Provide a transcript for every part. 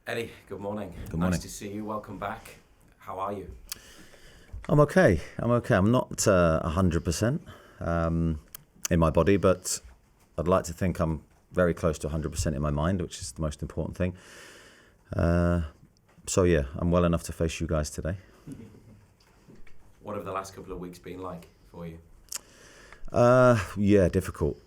Eddie, good morning. Good morning. Nice to see you. Welcome back. How are you? I'm okay. I'm not 100% in my body, but I'd like to think I'm very close to 100% in my mind, which is the most important thing. So yeah, I'm well enough to face you guys today. What have the last couple of weeks been like for you? Yeah, difficult.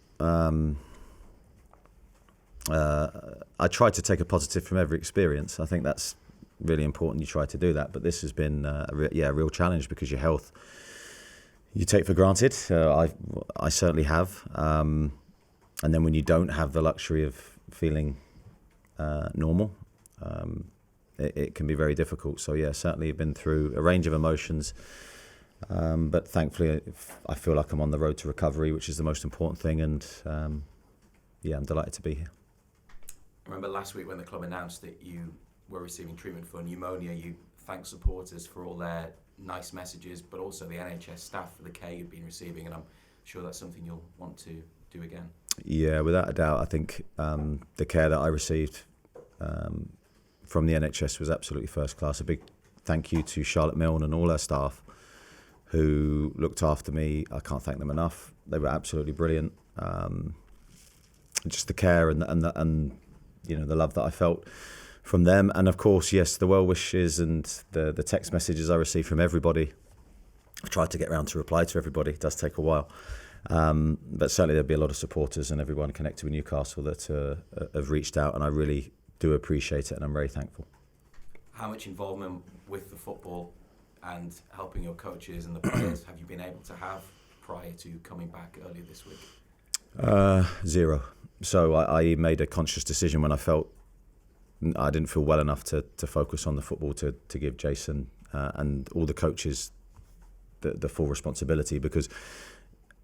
I try to take a positive from every experience. I think that's really important. You try to do that, but this has been a real challenge because your health you take for granted. I certainly have, and then when you don't have the luxury of feeling normal, it can be very difficult. So yeah, certainly I've been through a range of emotions, but thankfully I feel like I'm on the road to recovery, which is the most important thing. And yeah, I'm delighted to be here. I remember last week when the club announced that you were receiving treatment for pneumonia, you thanked supporters for all their nice messages, but also the NHS staff for the care you've been receiving, and I'm sure that's something you'll want to do again. Yeah, without a doubt. I think the care that I received from the NHS was absolutely first class. A big thank you to Charlotte Milne and all her staff who looked after me. I can't thank them enough. They were absolutely brilliant. Just the care and you know, the love that I felt from them, and of course, yes, the well wishes and the text messages I received from everybody. I've tried to get around to reply to everybody. It does take a while, but certainly there'll be a lot of supporters and everyone connected with Newcastle that have reached out, and I really do appreciate it, and I'm very thankful. How much involvement with the football and helping your coaches and the players have you been able to have prior to coming back earlier this week? Zero. So I made a conscious decision when I felt I didn't feel well enough to focus on the football to give Jason and all the coaches the full responsibility, because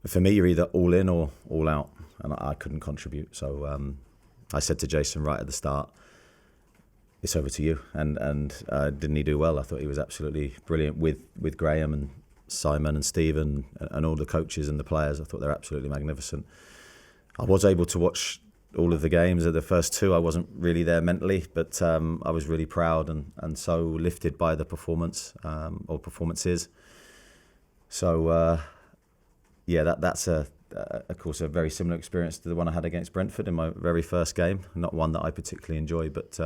for me you're either all in or all out, and I couldn't contribute. So I said to Jason right at the start, it's over to you, and didn't he do well? I thought he was absolutely brilliant with Graham and Simon and Stephen and all the coaches and the players. I thought they're absolutely magnificent. I was able to watch all of the games. Of the first two, I wasn't really there mentally, but I was really proud and so lifted by the performance or performances. So yeah, that's of course a very similar experience to the one I had against Brentford in my very first game. Not one that I particularly enjoyed, but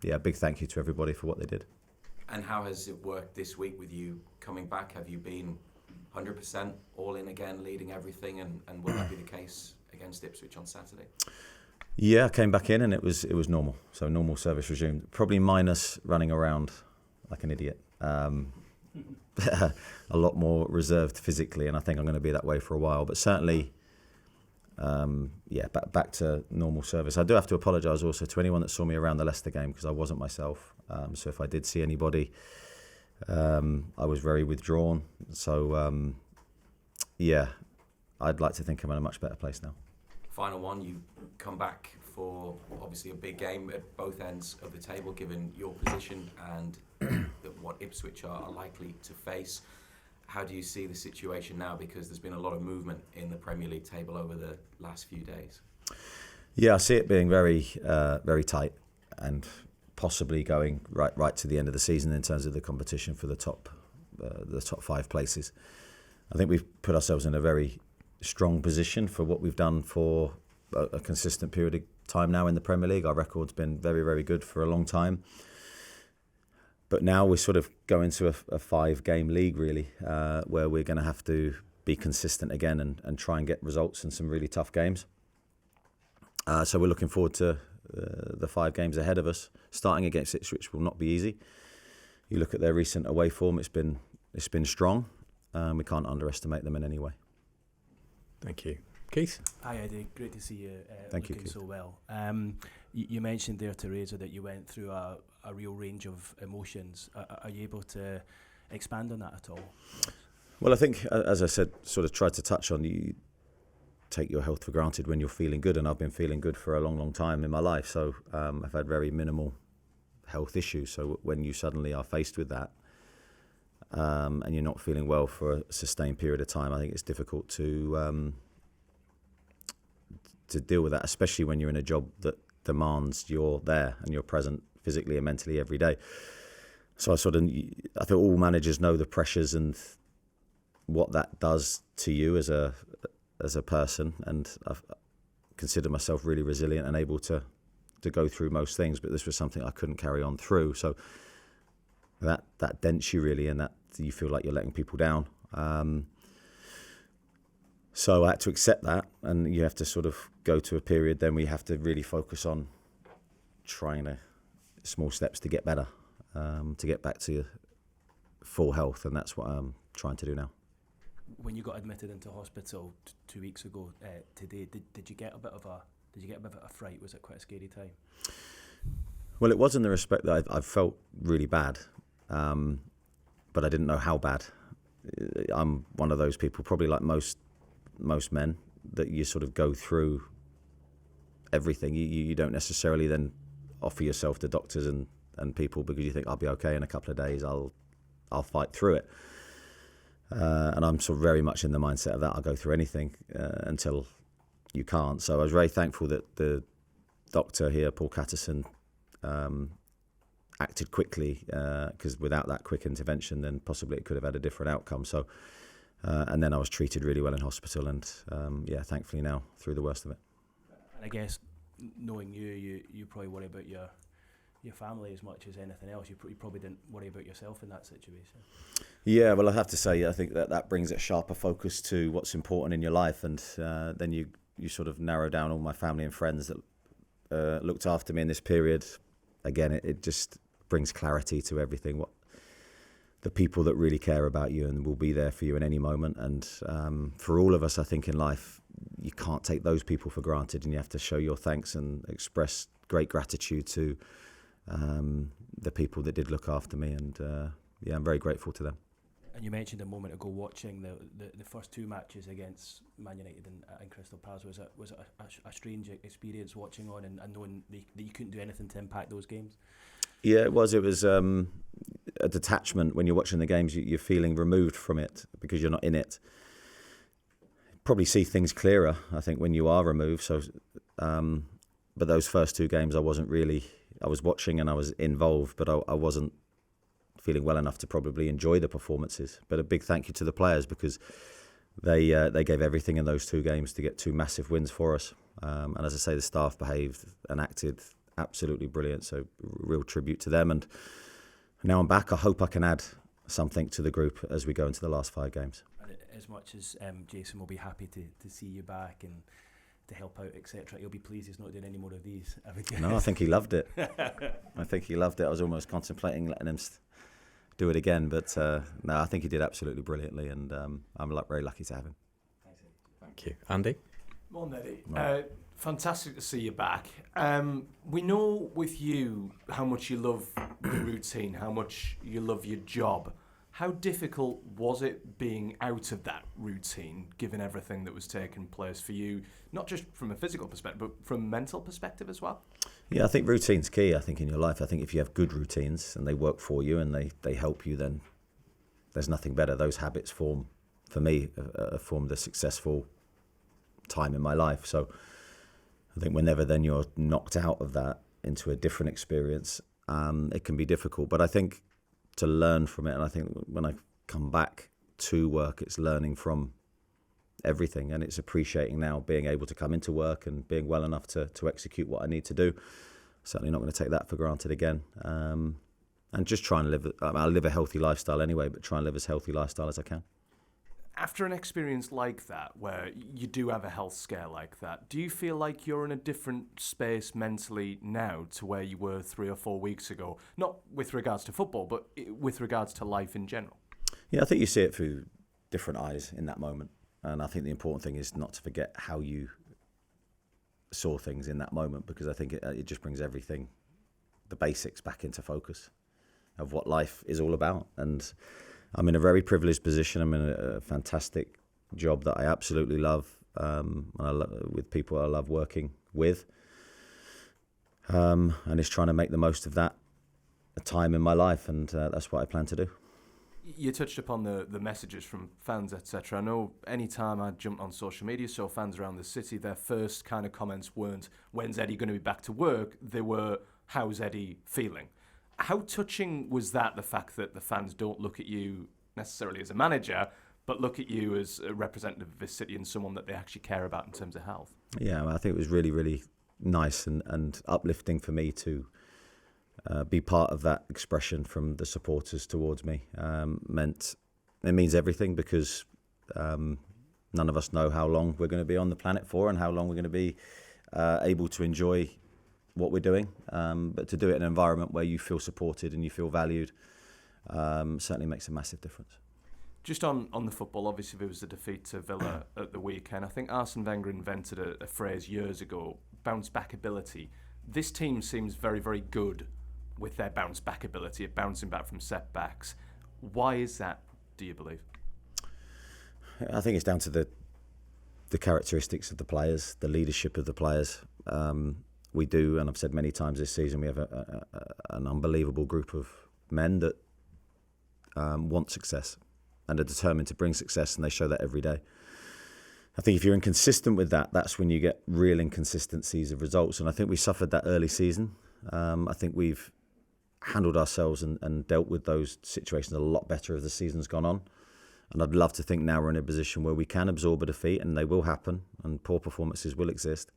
yeah, big thank you to everybody for what they did. And how has it worked this week with you coming back? Have you been 100% all in again, leading everything, and will that be the case against Ipswich on Saturday? Yeah, I came back in and it was normal. So normal service resumed, probably minus running around like an idiot. A lot more reserved physically, and I think I'm going to be that way for a while. But certainly, yeah, back to normal service. I do have to apologise also to anyone that saw me around the Leicester game, because I wasn't myself. So if I did see anybody, I was very withdrawn. So yeah, I'd like to think I'm in a much better place now. Final one, you come back for obviously a big game at both ends of the table, given your position and what Ipswich are likely to face. How do you see the situation now? Because there's been a lot of movement in the Premier League table over the last few days. Yeah, I see it being very, very tight, and possibly going right to the end of the season in terms of the competition for the top 5 places. I think we've put ourselves in a very strong position for what we've done for a consistent period of time now in the Premier League. Our record's been very, very good for a long time. But now we're sort of going to a 5-game league, really, where we're going to have to be consistent again and try and get results in some really tough games. So we're looking forward to the 5 games ahead of us. Starting against Ipswich will not be easy. You look at their recent away form; it's been strong. We can't underestimate them in any way. Thank you. Keith? Hi Eddie, great to see you Thank you, looking Keith. so well. You mentioned there, Teresa, that you went through a real range of emotions. Are you able to expand on that at all? Well, I think, as I said, sort of tried to touch on, you take your health for granted when you're feeling good, and I've been feeling good for a long, long time in my life. So I've had very minimal health issues. So when you suddenly are faced with that, and you're not feeling well for a sustained period of time, I think it's difficult to deal with that, especially when you're in a job that demands you're there and you're present physically and mentally every day. So I think all managers know the pressures and what that does to you as a person, and I've considered myself really resilient and able to go through most things, but this was something I couldn't carry on through. So that dents you really, and that you feel like you're letting people down. So I had to accept that, and you have to sort of go to a period then we have to really focus on trying small steps to get better, to get back to full health, and that's what I'm trying to do now. When you got admitted into hospital 2 weeks ago today, did you get a bit of a fright? Was it quite a scary time? Well, it was in the respect that I felt really bad, but I didn't know how bad. I'm one of those people, probably like most men, that you sort of go through everything. You don't necessarily then offer yourself to doctors and people because you think I'll be okay in a couple of days. I'll fight through it. And I'm sort of very much in the mindset of that. I'll go through anything until you can't. So I was very thankful that the doctor here, Paul Catterson, acted quickly, because without that quick intervention, then possibly it could have had a different outcome. So, and then I was treated really well in hospital, and thankfully now through the worst of it. And I guess knowing you probably worry about your family as much as anything else. You probably didn't worry about yourself in that situation. Yeah, well, I have to say, I think that brings a sharper focus to what's important in your life, and then you sort of narrow down all my family and friends that looked after me in this period. Again, it just brings clarity to everything. What the people that really care about you and will be there for you in any moment. And for all of us, I think in life, you can't take those people for granted, and you have to show your thanks and express great gratitude to the people that did look after me, and I'm very grateful to them. And you mentioned a moment ago watching the first two matches against Man United and Crystal Palace. Was it a strange experience watching on and knowing that you couldn't do anything to impact those games? Yeah, it was a detachment. When you're watching the games, you're feeling removed from it because you're not in it. Probably see things clearer, I think, when you are removed. So, but those first two games, I was watching and I was involved, but I wasn't feeling well enough to probably enjoy the performances. But a big thank you to the players, because they gave everything in those two games to get two massive wins for us. And as I say, the staff behaved and acted absolutely brilliant. So real tribute to them. And now I'm back. I hope I can add something to the group as we go into the last 5 games. And as much as Jason will be happy to see you back and to help out, etc., he'll be pleased he's not doing any more of these. No, I think he loved it. I was almost contemplating letting him do it again, but no, I think he did absolutely brilliantly, and I'm very lucky to have him. Thank you. Andy? Morning, Eddie. Fantastic to see you back. We know with you how much you love the routine, how much you love your job. How difficult was it being out of that routine, given everything that was taking place for you, not just from a physical perspective, but from a mental perspective as well? Yeah, I think routine's key, I think, in your life. I think if you have good routines and they work for you and they help you, then there's nothing better. Those habits for me, formed a successful time in my life. So I think whenever then you're knocked out of that into a different experience, it can be difficult. But I think to learn from it, and I think when I come back to work, it's learning from everything, and it's appreciating now being able to come into work and being well enough to execute what I need to do. Certainly not going to take that for granted again, and just try and live. I live a healthy lifestyle anyway, but try and live as healthy lifestyle as I can. After an experience like that, where you do have a health scare like that, do you feel like you're in a different space mentally now to where you were 3 or 4 weeks ago? Not with regards to football, but with regards to life in general. Yeah, I think you see it through different eyes in that moment. And I think the important thing is not to forget how you saw things in that moment, because I think it just brings everything, the basics, back into focus of what life is all about. And I'm in a very privileged position. I'm in a fantastic job that I absolutely love, and with people I love working with. And it's trying to make the most of that time in my life, and that's what I plan to do. You touched upon the messages from fans, etc. I know any time I jumped on social media, saw fans around the city, their first kind of comments weren't, when's Eddie going to be back to work? They were, how's Eddie feeling? How touching was that, the fact that the fans don't look at you necessarily as a manager, but look at you as a representative of this city and someone that they actually care about in terms of health? Yeah, I think it was really, really nice and uplifting for me to be part of that expression from the supporters towards me. It means everything, because none of us know how long we're going to be on the planet for and how long we're going to be able to enjoy what we're doing. But to do it in an environment where you feel supported and you feel valued certainly makes a massive difference. Just on the football, obviously there was a defeat to Villa at the weekend. I think Arsene Wenger invented a phrase years ago, bounce back ability. This team seems very, very good with their bounce back ability, at bouncing back from setbacks. Why is that, do you believe? I think it's down to the characteristics of the players, the leadership of the players. We do, and I've said many times this season, we have an unbelievable group of men that want success and are determined to bring success, and they show that every day. I think if you're inconsistent with that, that's when you get real inconsistencies of results. And I think we suffered that early season. I think we've handled ourselves and dealt with those situations a lot better as the season's gone on. And I'd love to think now we're in a position where we can absorb a defeat, and they will happen, and poor performances will exist.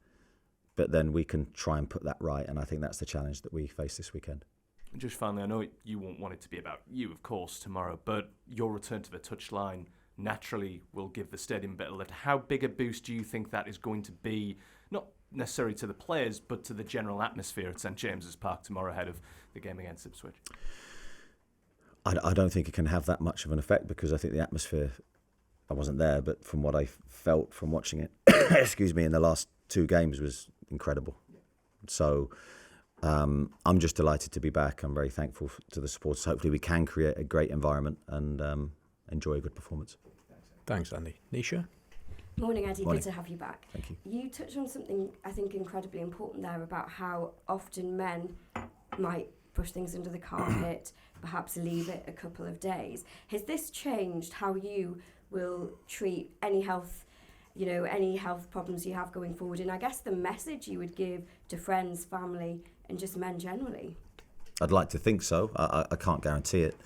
But then we can try and put that right. And I think that's the challenge that we face this weekend. And just finally, I know you won't want it to be about you, of course, tomorrow, but your return to the touchline naturally will give the stadium a bit of lift. How big a boost do you think that is going to be, not necessarily to the players, but to the general atmosphere at St James's Park tomorrow ahead of the game against Ipswich? I don't think it can have that much of an effect, because I think the atmosphere, I wasn't there, but from what I felt from watching it, excuse me, in the last 2 games was incredible. So I'm just delighted to be back. I'm very thankful to the supporters. Hopefully we can create a great environment and enjoy a good performance. Thanks, Andy. Nisha? Morning, Eddie. Morning. Good to have you back. Thank you. You touched on something I think incredibly important there about how often men might push things under the carpet, perhaps leave it a couple of days. Has this changed how you will treat any health problems you have going forward? And I guess the message you would give to friends, family, and just men generally? I'd like to think so. I can't guarantee it.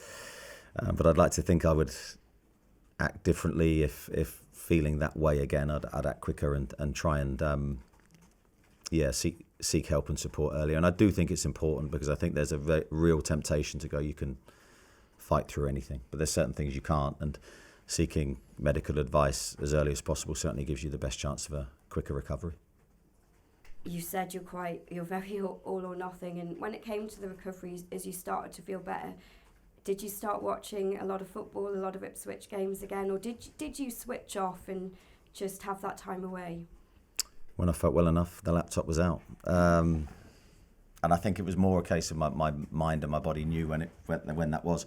But I'd like to think I would act differently if feeling that way again. I'd act quicker and try and seek help and support earlier. And I do think it's important, because I think there's a real temptation to go, you can fight through anything, but there's certain things you can't. And seeking medical advice as early as possible certainly gives you the best chance of a quicker recovery. You said you're very all or nothing, and when it came to the recovery, as you started to feel better, did you start watching a lot of football, a lot of Ipswich games again, or did you switch off and just have that time away? When I felt well enough, the laptop was out. And I think it was more a case of my mind and my body knew when that was.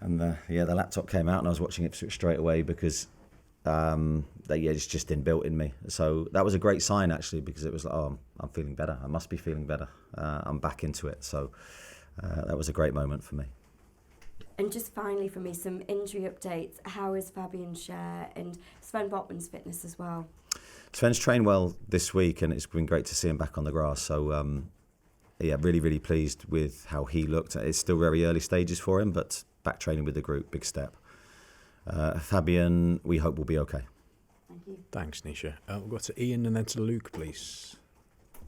And the laptop came out and I was watching Ipswich straight away, because it's just inbuilt in me. So that was a great sign, actually, because it was like, I'm feeling better. I must be feeling better. I'm back into it. So that was a great moment for me. And just finally for me, some injury updates. How is Fabian's share and Sven Botman's fitness as well? Sven's trained well this week, and it's been great to see him back on the grass. So, really, really pleased with how he looked. It's still very early stages for him, but back training with the group, big step. Fabian, we hope will be okay. Thank you. Thanks, Nisha. We'll go to Ian and then to Luke, please.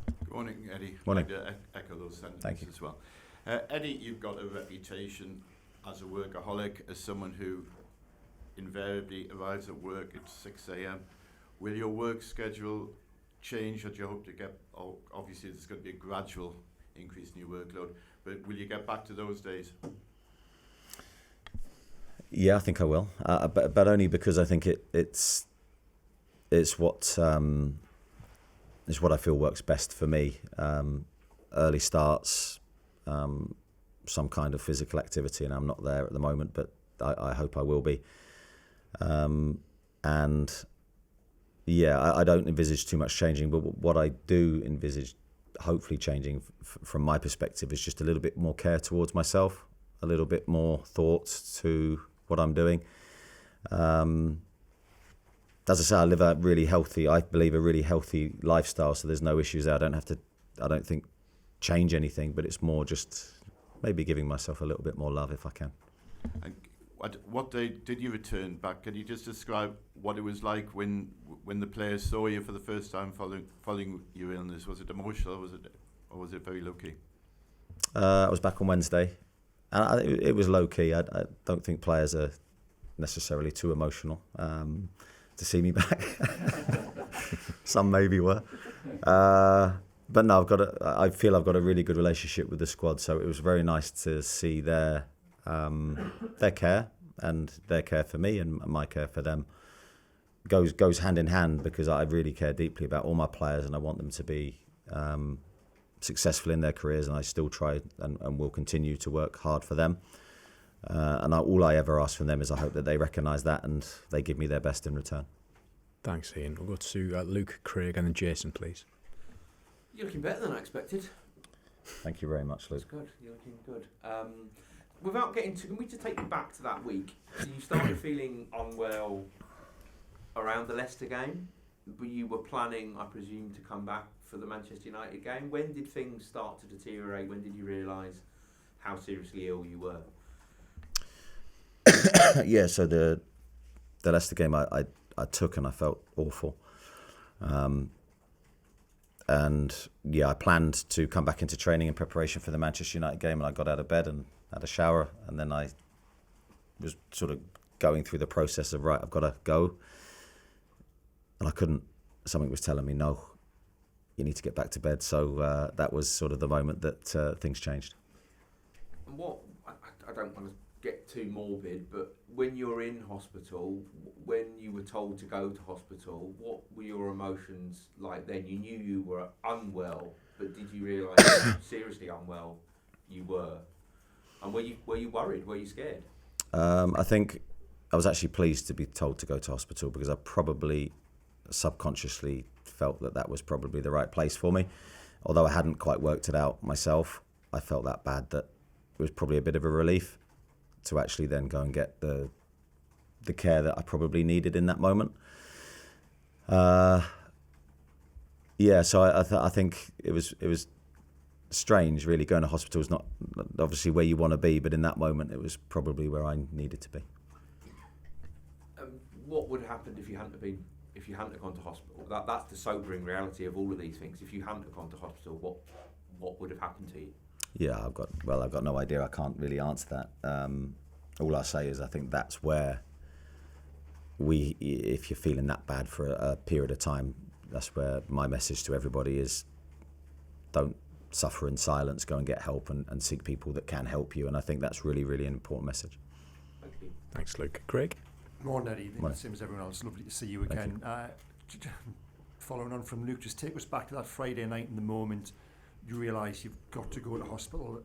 Good morning, Eddie. Morning. I'd like to echo those sentiments Thank you. as well. Eddie, you've got a reputation as a workaholic, as someone who invariably arrives at work at 6 a.m. Will your work schedule change, or do you hope to get, obviously there's going to be a gradual increase in your workload, but will you get back to those days? Yeah, I think I will, but only because I think it's what I feel works best for me. Early starts, some kind of physical activity, and I'm not there at the moment, but I hope I will be. I don't envisage too much changing, but what I do envisage hopefully changing from my perspective is just a little bit more care towards myself, a little bit more thought to what I'm doing. As I say, I live I believe a really healthy lifestyle, so there's no issues there. I don't think change anything, but it's more just maybe giving myself a little bit more love if I can. And what day did you return back? Can you just describe what it was like when the players saw you for the first time following your illness? Was it emotional, or was it very low key? I was back on Wednesday, and it was low key. I don't think players are necessarily too emotional to see me back. Some maybe were, but no. I feel I've got a really good relationship with the squad, so it was very nice to see their care and their care for me and my care for them goes hand in hand, because I really care deeply about all my players and I want them to be successful in their careers, and I still try and will continue to work hard for them. And all I ever ask from them is I hope that they recognise that and they give me their best in return. Thanks, Ian. We'll go to Luke, Craig and then Jason, please. You're looking better than I expected. Thank you very much, Luke. That's good. You're looking good. Without getting to, can we just take you back to that week? So you started feeling unwell around the Leicester game, but you were planning, I presume, to come back for the Manchester United game. When did things start to deteriorate? When did you realise how seriously ill you were? Yeah, so the Leicester game I took and I felt awful. And yeah, I planned to come back into training in preparation for the Manchester United game, and I got out of bed and had a shower, and then I was sort of going through the process of, right, I've got to go. And I couldn't. Something was telling me, no, you need to get back to bed. So that was sort of the moment that things changed. And I don't want to get too morbid, but when you're in hospital, when you were told to go to hospital, what were your emotions like then? You knew you were unwell, but did you realise how seriously unwell you were? And were you worried? Were you scared? I think I was actually pleased to be told to go to hospital, because I probably subconsciously felt that was probably the right place for me. Although I hadn't quite worked it out myself, I felt that bad that it was probably a bit of a relief to actually then go and get the care that I probably needed in that moment. Yeah, so I think it was strange, really. Going to hospital is not obviously where you want to be, but in that moment it was probably where I needed to be. What would have happened if you hadn't gone to hospital? That's the sobering reality of all of these things. If you hadn't gone to hospital, what would have happened to you? Yeah, I've got no idea. I can't really answer that. All I say is I think that's where if you're feeling that bad for a period of time, that's where my message to everybody is: don't suffer in silence. Go and get help and seek people that can help you. And I think that's really, really an important message. Thank you. Thanks, Luke. Craig? Morning, Eddie. Morning. Same as everyone else. Lovely to see you again. Following on from Luke, just take us back to that Friday night in the moment you realise you've got to go to hospital.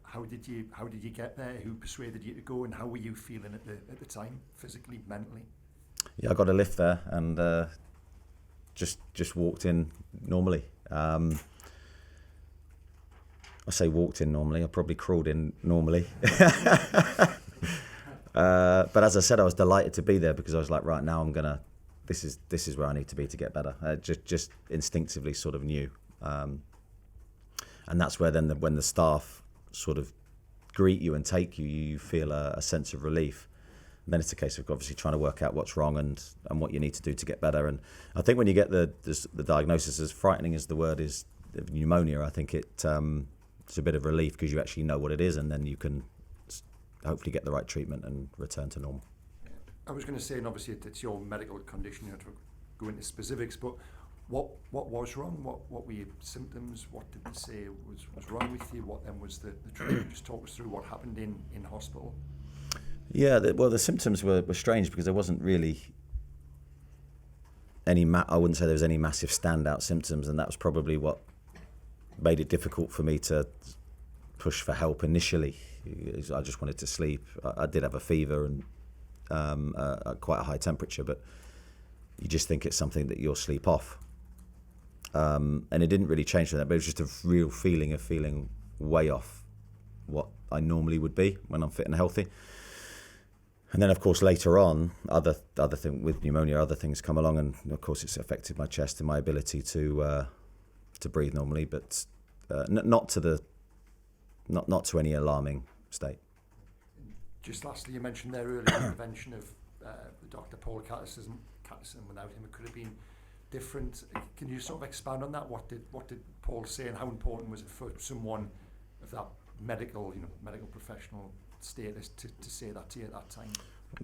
How did you get there? Who persuaded you to go, and how were you feeling at the time, physically, mentally? Yeah, I got a lift there and just walked in normally. I say walked in normally. I probably crawled in normally. But as I said, I was delighted to be there, because I was like, right, now I'm gonna. This is where I need to be to get better. I just instinctively sort of knew. And that's where then when the staff sort of greet you and take you, you feel a sense of relief. And then it's a case of obviously trying to work out what's wrong and what you need to do to get better. And I think when you get the diagnosis, as frightening as the word is, of pneumonia, I think it's a bit of relief, because you actually know what it is, and then you can hopefully get the right treatment and return to normal. I was going to say, and obviously it's your medical condition, you have to go into specifics, but what was wrong? What were your symptoms? What did they say was wrong with you? What then was the treatment? Just talk us through what happened in hospital. Yeah, the symptoms were strange, because there wasn't really any. I wouldn't say there was any massive standout symptoms, and that was probably what made it difficult for me to push for help initially. I just wanted to sleep. I did have a fever and quite a high temperature, but you just think it's something that you'll sleep off. And it didn't really change from that, but it was just a real feeling of feeling way off what I normally would be when I'm fit and healthy. And then, of course, later on, other thing with pneumonia, other things come along, and of course, it's affected my chest and my ability to breathe normally. But not to any alarming state. Just lastly, you mentioned there earlier the intervention of Dr. Paul Catterson. Without him, it could have been different. Can you sort of expand on that? What did Paul say, and how important was it for someone of that medical professional status to say that to you at that time?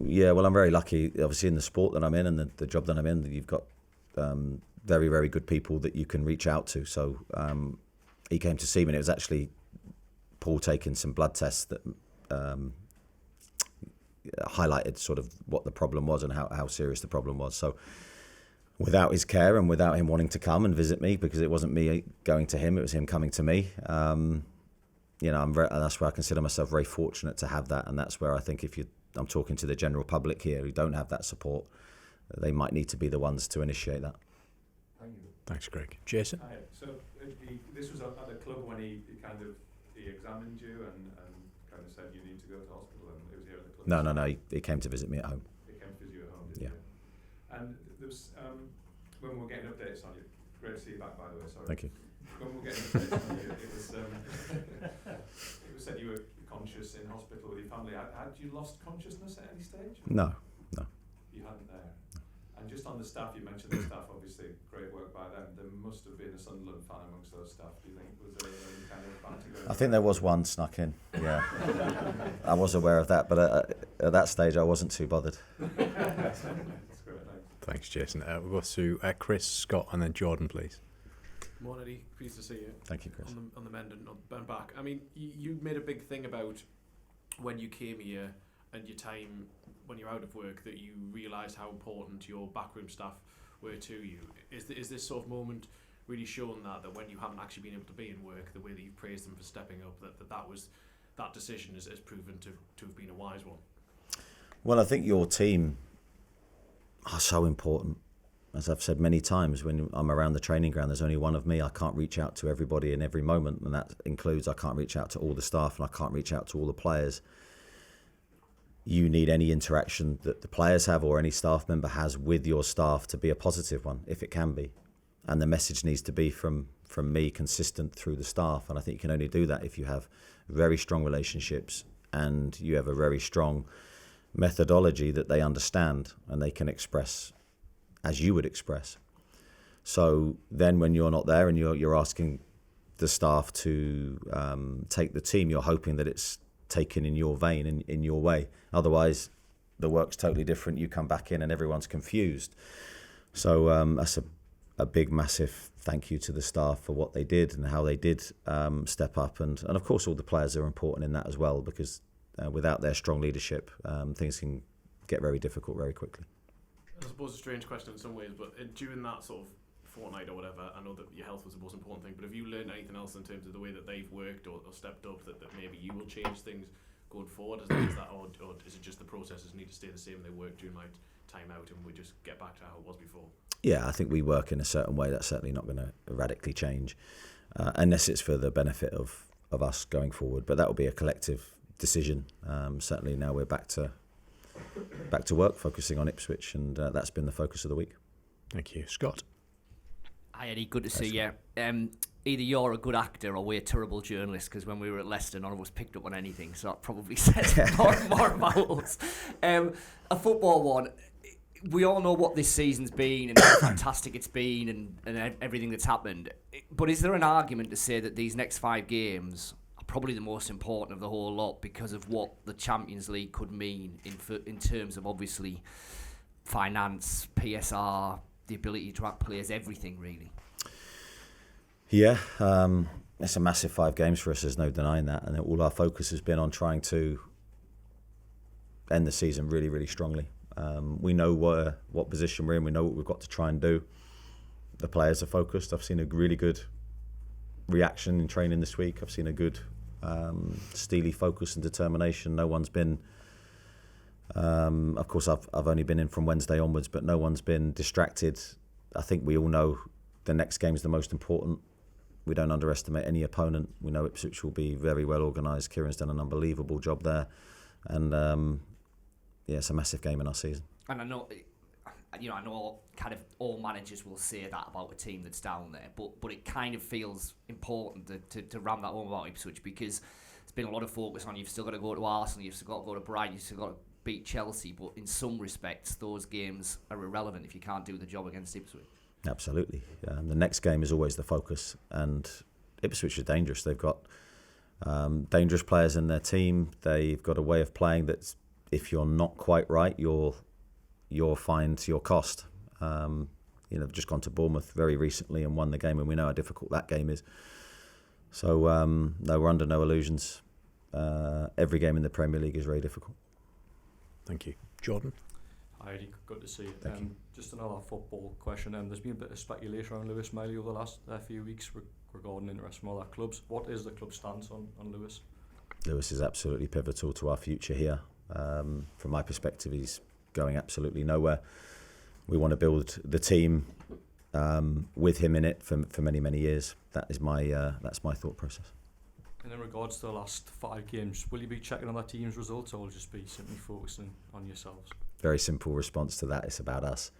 Yeah, well, I'm very lucky, obviously, in the sport that I'm in and the job that I'm in, that you've got very, very good people that you can reach out to. So he came to see me, and it was actually Paul taking some blood tests that highlighted sort of what the problem was and how serious the problem was. So without his care and without him wanting to come and visit me, because it wasn't me going to him, it was him coming to me, that's where I consider myself very fortunate to have that. And that's where I think I'm talking to the general public here who don't have that support, they might need to be the ones to initiate that. Thank you. Thanks, Greg. Jason? Hi. So this was at the club when he examined you and kind of said you need to go to hospital, and it was here at the club? No, he came to visit me at home. He came to visit you at home, did Yeah. he? And there was, when we were getting updates on you, great to see you back, by the way, sorry. Thank you. When we were getting updates on you, it was said you were conscious in hospital with your family. Had you lost consciousness at any stage? No. You hadn't there. And just on the staff, you mentioned the staff, obviously great work by them. There must have been a Sunderland fan amongst those staff, do you think? Was there any kind of banter going on? I think there was one snuck in, yeah. I was aware of that, but at that stage I wasn't too bothered. That's great, thanks. Thanks, Jason. We'll go to Chris, Scott, and then Jordan, please. Morning, Eddie. Pleased to see you. Thank you, Chris. On the mend and back. I mean, you made a big thing about when you came here and your time when you're out of work, that you realised how important your backroom staff were to you. Is this sort of moment really shown that when you haven't actually been able to be in work, the way that you've praised them for stepping up, that decision has proven to have been a wise one? Well, I think your team are so important. As I've said many times, when I'm around the training ground, there's only one of me. I can't reach out to everybody in every moment, and that includes I can't reach out to all the staff and I can't reach out to all the players. You need any interaction that the players have or any staff member has with your staff to be a positive one, if it can be. And the message needs to be from me consistent through the staff. And I think you can only do that if you have very strong relationships and you have a very strong methodology that they understand and they can express as you would express. So then when you're not there and you're asking the staff to take the team, you're hoping that it's taken in your vein, in your way. Otherwise, the work's totally different. You come back in and everyone's confused. So that's a big, massive thank you to the staff for what they did and how they did step up. And of course, all the players are important in that as well, because without their strong leadership, things can get very difficult very quickly. I suppose a strange question in some ways, but during that sort of fortnight or whatever, I know that your health was the most important thing, but have you learned anything else in terms of the way that they've worked or stepped up that maybe you will change things going forward? Is that or is it just the processes need to stay the same, they work during my time out and we just get back to how it was before? Yeah, I think we work in a certain way. That's certainly not going to radically change unless it's for the benefit of us going forward, but that will be a collective decision. Certainly now we're back to work, focusing on Ipswich, and that's been the focus of the week. Thank you. Scott? Hi Eddie, good to see you. Either you're a good actor or we're terrible journalists, because when we were at Leicester none of us picked up on anything, so that probably says more about us. A football one, we all know what this season's been and how fantastic it's been and everything that's happened, but is there an argument to say that these next 5 games are probably the most important of the whole lot because of what the Champions League could mean in terms of obviously finance, PSR, the ability to attract players, everything really? Yeah, it's a massive 5 games for us, there's no denying that, and all our focus has been on trying to end the season really, really strongly. We know what position we're in, we know what we've got to try and do. The players are focused. I've seen a really good reaction in training this week. I've seen a good steely focus and determination. No one's been of course I've only been in from Wednesday onwards, but no one's been distracted. I think we all know the next game is the most important. We don't underestimate any opponent. We know Ipswich will be very well organised. Kieran's done an unbelievable job there, and it's a massive game in our season. And I know I know kind of all managers will say that about a team that's down there, but it kind of feels important to ram that home about Ipswich, because there's been a lot of focus on you've still got to go to Arsenal, you've still got to go to Brighton, you've still got to beat Chelsea, but in some respects those games are irrelevant if you can't do the job against Ipswich. Absolutely. The next game is always the focus, and Ipswich is dangerous. They've got dangerous players in their team. They've got a way of playing that if you're not quite right, you're fined to your cost. They've just gone to Bournemouth very recently and won the game, and we know how difficult that game is. So no, we're under no illusions. Every game in the Premier League is very difficult. Thank you. Jordan? Hi, Eddie. Good to see you. Thank you. Just another football question. There's been a bit of speculation around Lewis Miley over the last few weeks regarding interest from other clubs. What is the club's stance on Lewis? Lewis is absolutely pivotal to our future here. From my perspective, he's going absolutely nowhere. We want to build the team with him in it for many, many years. That's my thought process. And in regards to the last 5 games, will you be checking on that team's results, or will you just be simply focusing on yourselves? Very simple response to that. It's about us.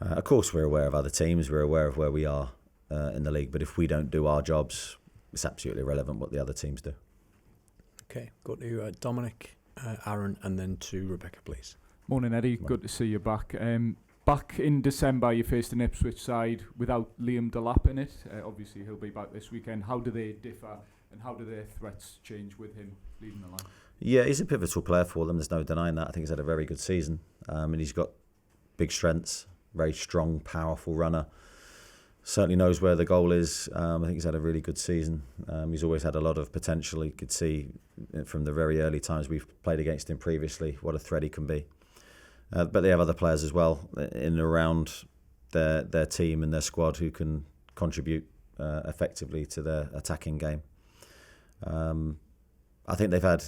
Of course, we're aware of other teams. We're aware of where we are in the league. But if we don't do our jobs, it's absolutely irrelevant what the other teams do. Okay, go to Dominic, Aaron, and then to Rebecca, please. Morning, Eddie. Good to see you back. Back in December, you faced an Ipswich side without Liam Delap in it. Obviously, he'll be back this weekend. How do they differ, and how do their threats change with him leading the line? Yeah, he's a pivotal player for them. There's no denying that. I think he's had a very good season, and he's got big strengths. Very strong, powerful runner. Certainly knows where the goal is. I think he's had a really good season. He's always had a lot of potential. You could see from the very early times we've played against him previously what a threat he can be. But they have other players as well in and around their team and their squad who can contribute effectively to their attacking game. I think they've had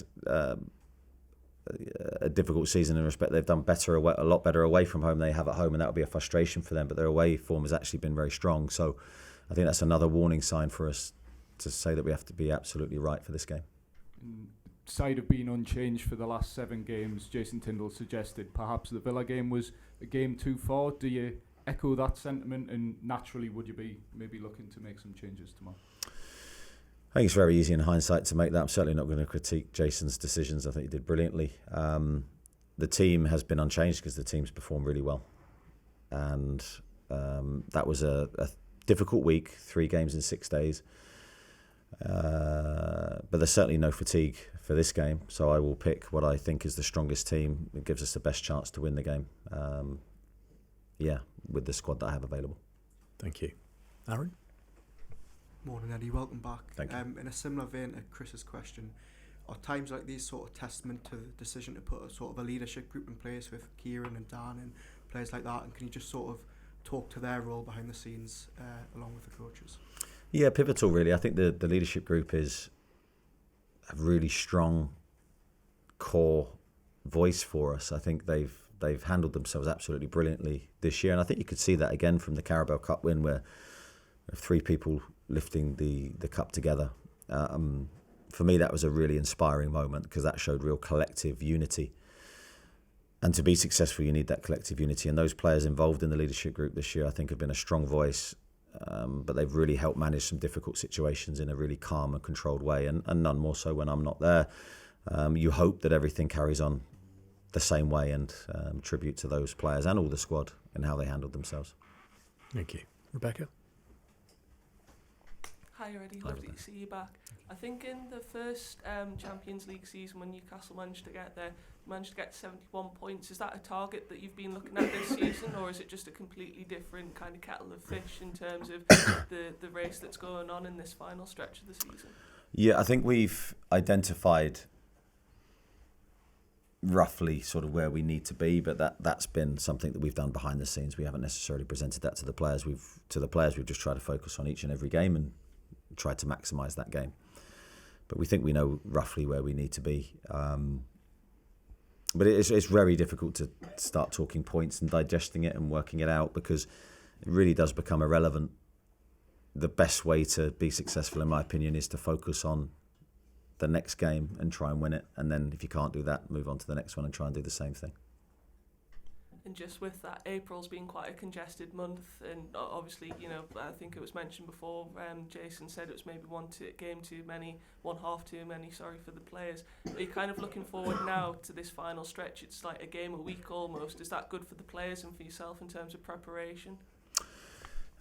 a difficult season in respect. They've done a lot better away from home than they have at home, and that would be a frustration for them. But their away form has actually been very strong. So I think that's another warning sign for us to say that we have to be absolutely right for this game. Side have been unchanged for the last 7 games. Jason Tyndall suggested perhaps the Villa game was a game too far. Do you echo that sentiment, and naturally would you be maybe looking to make some changes tomorrow? I think it's very easy in hindsight to make that. I'm certainly not going to critique Jason's decisions. I think he did brilliantly. The team has been unchanged because the team's performed really well. And that was a difficult week, 3 games in 6 days. But there's certainly no fatigue for this game. So I will pick what I think is the strongest team. It gives us the best chance to win the game. With the squad that I have available. Thank you. Aaron? Morning, Eddie. Welcome back. Thank you. In a similar vein to Chris's question, are times like these sort of testament to the decision to put a sort of a leadership group in place with Kieran and Dan and players like that? And can you just sort of talk to their role behind the scenes along with the coaches? Yeah, pivotal really. I think the leadership group is a really strong core voice for us. I think they've handled themselves absolutely brilliantly this year, and I think you could see that again from the Carabao Cup win, where 3 people lifting the cup together. For me, that was a really inspiring moment because that showed real collective unity. And to be successful, you need that collective unity. And those players involved in the leadership group this year, I think, have been a strong voice. But they've really helped manage some difficult situations in a really calm and controlled way, and none more so when I'm not there. You hope that everything carries on the same way, and tribute to those players and all the squad and how they handled themselves. Thank you. Rebecca? Hi, Eddie. Lovely to see you back. I think in the first Champions League season, when Newcastle managed to get there, managed to get 71 points. Is that a target that you've been looking at this season, or is it just a completely different kind of kettle of fish in terms of the race that's going on in this final stretch of the season? Yeah, I think we've identified roughly sort of where we need to be, but that's been something that we've done behind the scenes. We haven't necessarily presented that to the players. We've just tried to focus on each and every game and tried to maximise that game. But we think we know roughly where we need to be. But it's very difficult to start talking points and digesting it and working it out, because it really does become irrelevant. The best way to be successful, in my opinion, is to focus on the next game and try and win it. And then if you can't do that, move on to the next one and try and do the same thing. And just with that, April's been quite a congested month, and obviously, you know, I think it was mentioned before, Jason said it was maybe one half too many, sorry, for the players. Are you kind of looking forward now to this final stretch? It's like a game a week almost. Is that good for the players and for yourself in terms of preparation?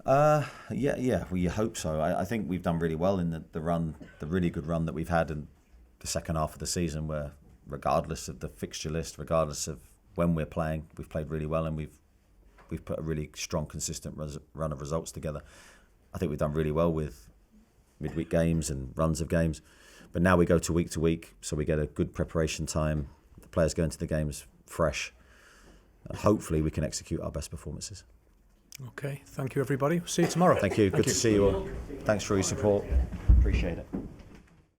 Yeah. Well, you hope so. I think we've done really well in the really good run that we've had in the second half of the season, where regardless of the fixture list, regardless of when we're playing, we've played really well, and we've put a really strong, consistent run of results together. I think we've done really well with midweek games and runs of games, but now we go to week, so we get a good preparation time. The players go into the games fresh, and hopefully we can execute our best performances. Okay, thank you everybody. See you tomorrow. Thank you. Good to see you all. Thanks for your support. Appreciate it.